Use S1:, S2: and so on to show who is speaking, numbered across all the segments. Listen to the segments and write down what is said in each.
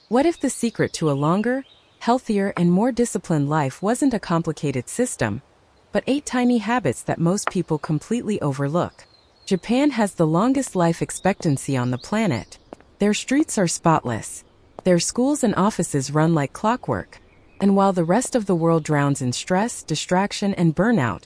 S1: What if the secret to a longer, healthier, and more disciplined life wasn't a complicated system, but 8 tiny habits that most people completely overlook? Japan has the longest life expectancy on the planet. Their streets are spotless. Their schools and offices run like clockwork. And while the rest of the world drowns in stress, distraction, and burnout,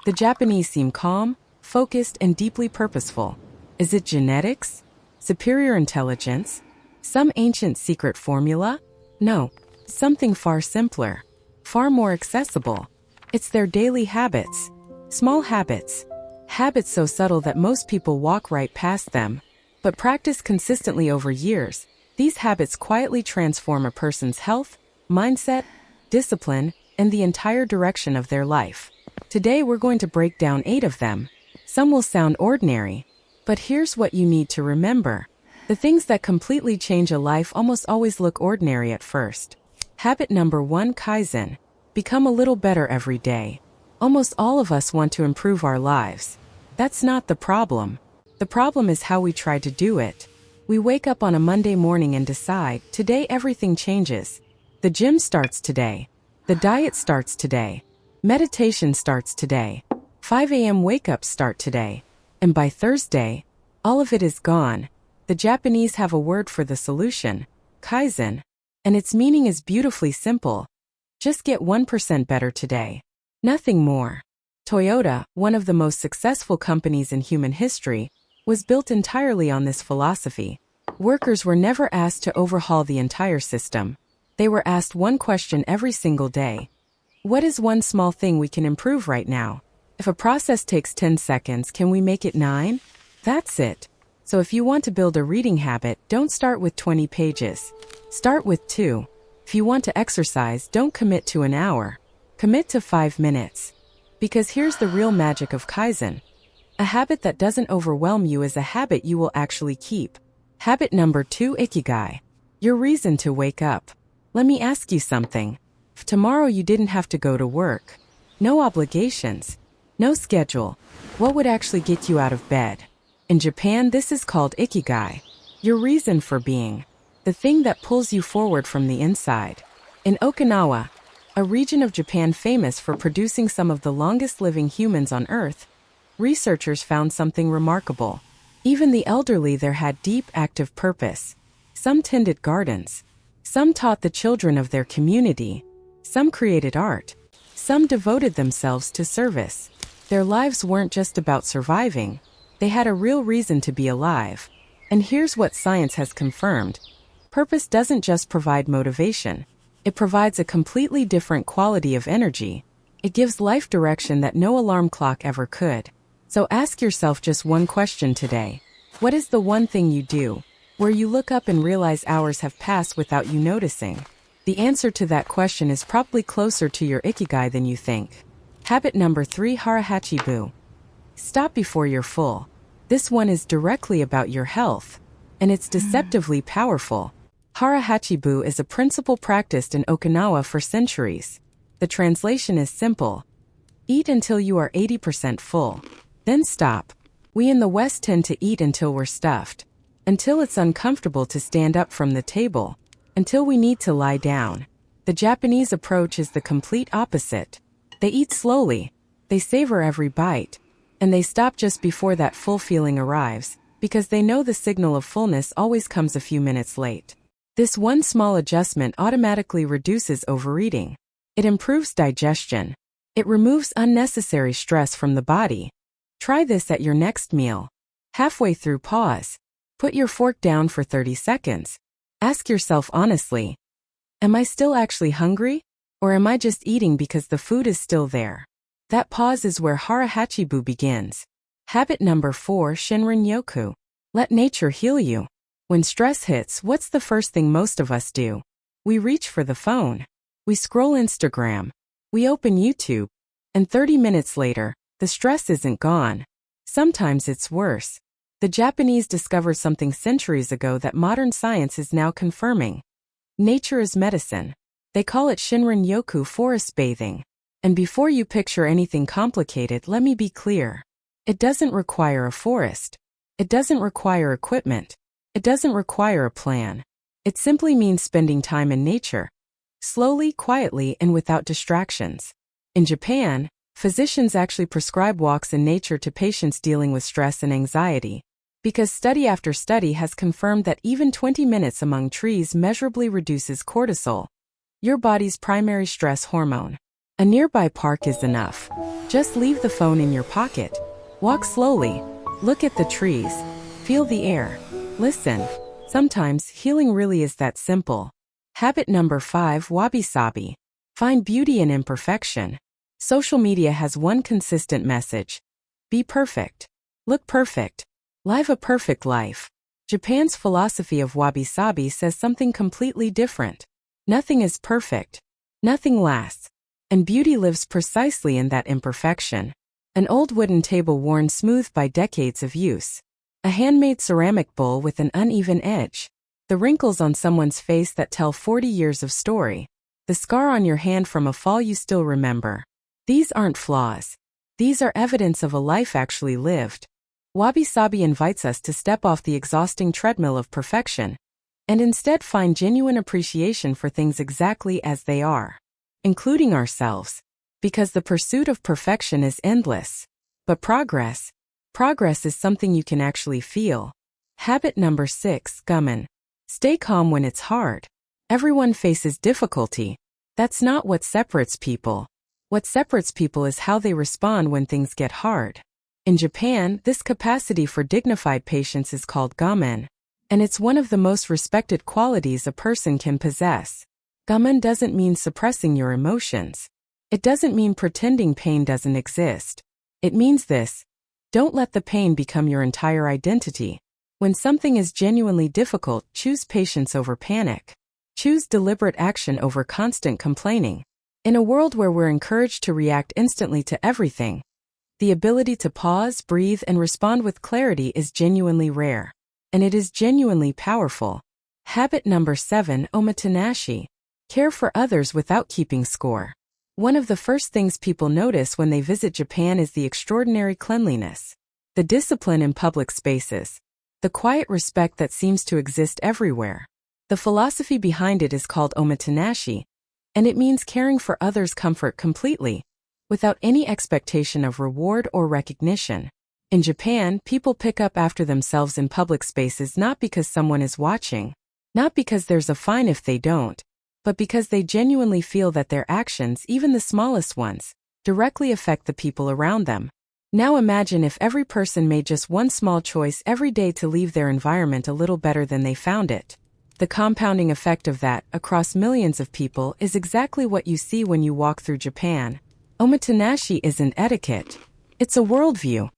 S1: the Japanese seem calm, focused, and deeply purposeful. Is it genetics? Superior intelligence? Some ancient secret formula? No, something far simpler, far more accessible. It's their daily habits. Small habits. Habits so subtle that most people walk right past them. But practiced consistently over years, these habits quietly transform a person's health, mindset, discipline, and the entire direction of their life. Today we're going to break down 8 of them. Some will sound ordinary, but here's what you need to remember. The things that completely change a life almost always look ordinary at first. Habit number 1: Kaizen. Become a little better every day. Almost all of us want to improve our lives. That's not the problem. The problem is how we try to do it. We wake up on a Monday morning and decide, today everything changes. The gym starts today. The diet starts today. Meditation starts today. 5 a.m. wake-ups start today. And by Thursday, all of it is gone. The Japanese have a word for the solution, Kaizen, and its meaning is beautifully simple. Just get 1% better today. Nothing more. Toyota, one of the most successful companies in human history, was built entirely on this philosophy. Workers were never asked to overhaul the entire system. They were asked one question every single day. What is one small thing we can improve right now? If a process takes 10 seconds, can we make it 9? That's it. So if you want to build a reading habit, don't start with 20 pages. Start with 2. If you want to exercise, don't commit to an hour. Commit to 5 minutes. Because here's the real magic of Kaizen. A habit that doesn't overwhelm you is a habit you will actually keep. Habit number 2: Ikigai. Your reason to wake up. Let me ask you something. If tomorrow you didn't have to go to work, no obligations, no schedule, what would actually get you out of bed? In Japan, this is called Ikigai. Your reason for being. The thing that pulls you forward from the inside. In Okinawa, a region of Japan famous for producing some of the longest living humans on Earth, researchers found something remarkable. Even the elderly there had deep, active purpose. Some tended gardens. Some taught the children of their community. Some created art. Some devoted themselves to service. Their lives weren't just about surviving. They had a real reason to be alive. And here's what science has confirmed. Purpose doesn't just provide motivation. It provides a completely different quality of energy. It gives life direction that no alarm clock ever could. So ask yourself just one question today. What is the one thing you do, where you look up and realize hours have passed without you noticing? The answer to that question is probably closer to your Ikigai than you think. Habit number 3: Hara Hachi Bu. Stop before you're full. This one is directly about your health, and it's deceptively powerful. Hara Hachi Bu is a principle practiced in Okinawa for centuries. The translation is simple. Eat until you are 80% full. Then stop. We in the West tend to eat until we're stuffed. Until it's uncomfortable to stand up from the table. Until we need to lie down. The Japanese approach is the complete opposite. They eat slowly. They savor every bite. And they stop just before that full feeling arrives, because they know the signal of fullness always comes a few minutes late. This one small adjustment automatically reduces overeating. It improves digestion. It removes unnecessary stress from the body. Try this at your next meal. Halfway through, pause. Put your fork down for 30 seconds. Ask yourself honestly, am I still actually hungry? Or am I just eating because the food is still there? That pause is where Hara Hachi Bu begins. Habit number 4: Shinrin Yoku. Let nature heal you. When stress hits, what's the first thing most of us do? We reach for the phone. We scroll Instagram. We open YouTube. And 30 minutes later, the stress isn't gone. Sometimes it's worse. The Japanese discovered something centuries ago that modern science is now confirming. Nature is medicine. They call it Shinrin Yoku, forest bathing. And before you picture anything complicated, let me be clear. It doesn't require a forest. It doesn't require equipment. It doesn't require a plan. It simply means spending time in nature, slowly, quietly, and without distractions. In Japan, physicians actually prescribe walks in nature to patients dealing with stress and anxiety, because study after study has confirmed that even 20 minutes among trees measurably reduces cortisol, your body's primary stress hormone. A nearby park is enough. Just leave the phone in your pocket. Walk slowly. Look at the trees. Feel the air. Listen. Sometimes healing really is that simple. Habit number 5, Wabi Sabi. Find beauty in imperfection. Social media has one consistent message. Be perfect. Look perfect. Live a perfect life. Japan's philosophy of Wabi Sabi says something completely different. Nothing is perfect. Nothing lasts. And beauty lives precisely in that imperfection. An old wooden table worn smooth by decades of use. A handmade ceramic bowl with an uneven edge. The wrinkles on someone's face that tell 40 years of story. The scar on your hand from a fall you still remember. These aren't flaws. These are evidence of a life actually lived. Wabi Sabi invites us to step off the exhausting treadmill of perfection and instead find genuine appreciation for things exactly as they are, including ourselves, because the pursuit of perfection is endless. But progress is something you can actually feel. Habit number 6, Gaman. Stay calm when it's hard. Everyone faces difficulty. That's not what separates people. What separates people is how they respond when things get hard. In Japan, this capacity for dignified patience is called Gaman, and it's one of the most respected qualities a person can possess. Gaman doesn't mean suppressing your emotions. It doesn't mean pretending pain doesn't exist. It means this: don't let the pain become your entire identity. When something is genuinely difficult, choose patience over panic. Choose deliberate action over constant complaining. In a world where we're encouraged to react instantly to everything, the ability to pause, breathe, and respond with clarity is genuinely rare. And it is genuinely powerful. Habit number 7, Omotenashi. Care for others without keeping score. One of the first things people notice when they visit Japan is the extraordinary cleanliness, the discipline in public spaces, the quiet respect that seems to exist everywhere. The philosophy behind it is called Omotenashi, and it means caring for others' comfort completely, without any expectation of reward or recognition. In Japan, people pick up after themselves in public spaces not because someone is watching, not because there's a fine if they don't, but because they genuinely feel that their actions, even the smallest ones, directly affect the people around them. Now imagine if every person made just one small choice every day to leave their environment a little better than they found it. The compounding effect of that, across millions of people, is exactly what you see when you walk through Japan. Omotenashi isn't etiquette. It's a worldview.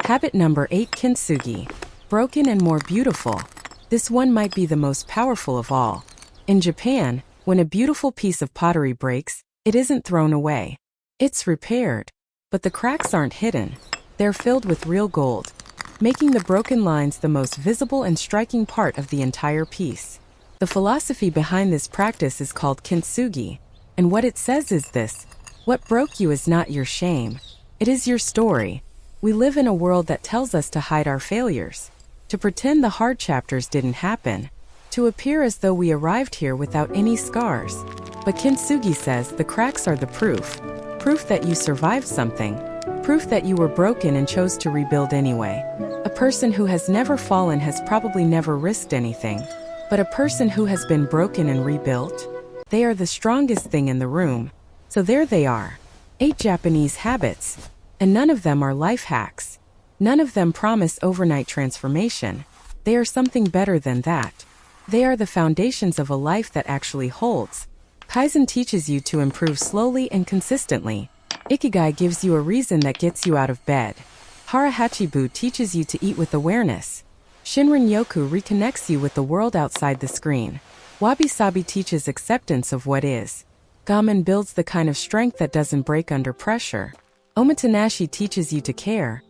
S1: Habit number 8, Kintsugi. Broken and more beautiful. This one might be the most powerful of all. In Japan, when a beautiful piece of pottery breaks, it isn't thrown away. It's repaired. But the cracks aren't hidden. They're filled with real gold, making the broken lines the most visible and striking part of the entire piece. The philosophy behind this practice is called Kintsugi, and what it says is this: what broke you is not your shame. It is your story. We live in a world that tells us to hide our failures, to pretend the hard chapters didn't happen, to appear as though we arrived here without any scars. But Kintsugi says the cracks are the proof that you survived something, proof that you were broken and chose to rebuild anyway. A person who has never fallen has probably never risked anything, but a person who has been broken and rebuilt, they are the strongest thing in the room. So there they are, 8 Japanese habits, and none of them are life hacks. None of them promise overnight transformation. They are something better than that. They are the foundations of a life that actually holds. Kaizen teaches you to improve slowly and consistently. Ikigai gives you a reason that gets you out of bed. Hara teaches you to eat with awareness. Shinrin Yoku reconnects you with the world outside the screen. Wabi Sabi teaches acceptance of what is. Gaman builds the kind of strength that doesn't break under pressure. Omotenashi teaches you to care,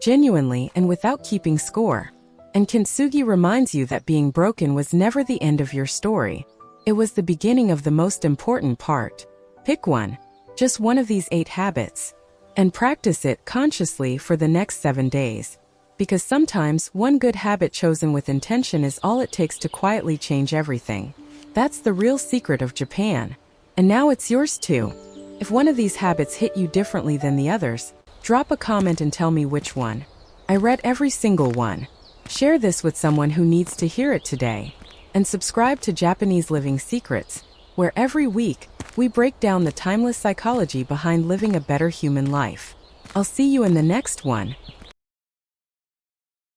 S1: genuinely and without keeping score. And Kintsugi reminds you that being broken was never the end of your story. It was the beginning of the most important part. Pick one, just one of these 8 habits, and practice it consciously for the next 7 days. Because sometimes one good habit chosen with intention is all it takes to quietly change everything. That's the real secret of Japan. And now it's yours too. If one of these habits hit you differently than the others, drop a comment and tell me which one. I read every single one. Share this with someone who needs to hear it today. And subscribe to Japanese Living Secrets, where every week, we break down the timeless psychology behind living a better human life. I'll see you in the next one.